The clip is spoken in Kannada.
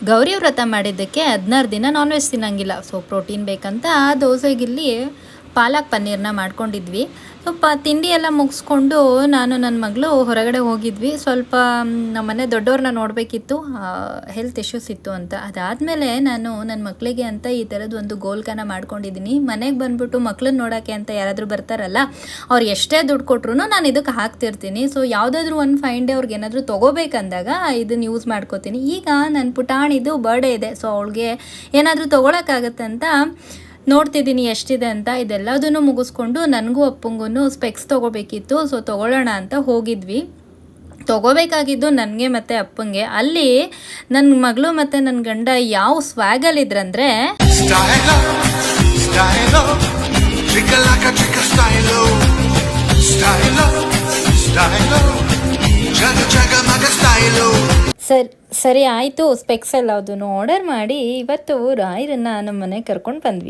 ಗೌರಿ ವ್ರತ ಮಾಡಿದ್ದಕ್ಕೆ 16 ದಿನ ನಾನ್ ವೆಜ್ ತಿನ್ನಂಗಿಲ್ಲ. ಸೊ ಪ್ರೋಟೀನ್ ಬೇಕಂತ ದೋಸೆಗಿಲ್ಲಿ ಪಾಲಕ್ ಪನ್ನೀರ್ನ ಮಾಡ್ಕೊಂಡಿದ್ವಿ. ಸ್ವಲ್ಪ ತಿಂಡಿ ಎಲ್ಲ ಮುಗಿಸ್ಕೊಂಡು ನಾನು ನನ್ನ ಮಗಳು ಹೊರಗಡೆ ಹೋಗಿದ್ವಿ. ಸ್ವಲ್ಪ ನಮ್ಮನೆ ದೊಡ್ಡವ್ರನ್ನ ನೋಡಬೇಕಿತ್ತು, ಹೆಲ್ತ್ ಇಶ್ಯೂಸ್ ಇತ್ತು ಅಂತ. ಅದಾದಮೇಲೆ ನಾನು ನನ್ನ ಮಕ್ಕಳಿಗೆ ಅಂತ ಈ ಥರದ್ದು ಒಂದು ಗೋಲ್ಕನ ಮಾಡ್ಕೊಂಡಿದ್ದೀನಿ. ಮನೆಗೆ ಬಂದುಬಿಟ್ಟು ಮಕ್ಳನ್ನ ನೋಡೋಕ್ಕೆ ಅಂತ ಯಾರಾದರೂ ಬರ್ತಾರಲ್ಲ, ಅವ್ರು ಎಷ್ಟೇ ದುಡ್ಡು ಕೊಟ್ರು ನಾನು ಇದಕ್ಕೆ ಹಾಕ್ತಿರ್ತೀನಿ. ಸೊ ಯಾವುದಾದ್ರೂ ಒಂದು ಫೈನ್ ಡೇ ಅವ್ರಿಗೆ ಏನಾದರೂ ತೊಗೋಬೇಕಂದಾಗ ಇದನ್ನು ಯೂಸ್ ಮಾಡ್ಕೋತೀನಿ. ಈಗ ನನ್ನ ಪುಟಾಣಿದು ಬರ್ಡೇ ಇದೆ, ಸೊ ಅವಳಿಗೆ ಏನಾದರೂ ತೊಗೊಳಕ್ಕಾಗತ್ತೆ ಅಂತ ನೋಡ್ತಿದ್ದೀನಿ ಎಷ್ಟಿದೆ ಅಂತ. ಇದೆಲ್ಲದನ್ನು ಮುಗಿಸ್ಕೊಂಡು ನನಗೂ ಅಪ್ಪಂಗೂ ಸ್ಪೆಕ್ಸ್ ತೊಗೋಬೇಕಿತ್ತು. ಸೊ ತೊಗೊಳ್ಳೋಣ ಅಂತ ಹೋಗಿದ್ವಿ. ತೊಗೋಬೇಕಾಗಿದ್ದು ನನಗೆ ಮತ್ತು ಅಪ್ಪಂಗೆ. ಅಲ್ಲಿ ನನ್ನ ಮಗಳು ಮತ್ತು ನನ್ನ ಗಂಡ ಯಾವ ಸ್ವ್ಯಾಗಲ್ಲಿದ್ರಂದರೆ, ಸರಿ ಆಯಿತು, ಸ್ಪೆಕ್ಸ್ ಎಲ್ಲದನ್ನು ಆರ್ಡರ್ ಮಾಡಿ ಇವತ್ತು ರಾಯರನ್ನು ನಮ್ಮ ಮನೆಗೆ ಕರ್ಕೊಂಡು ಬಂದ್ವಿ.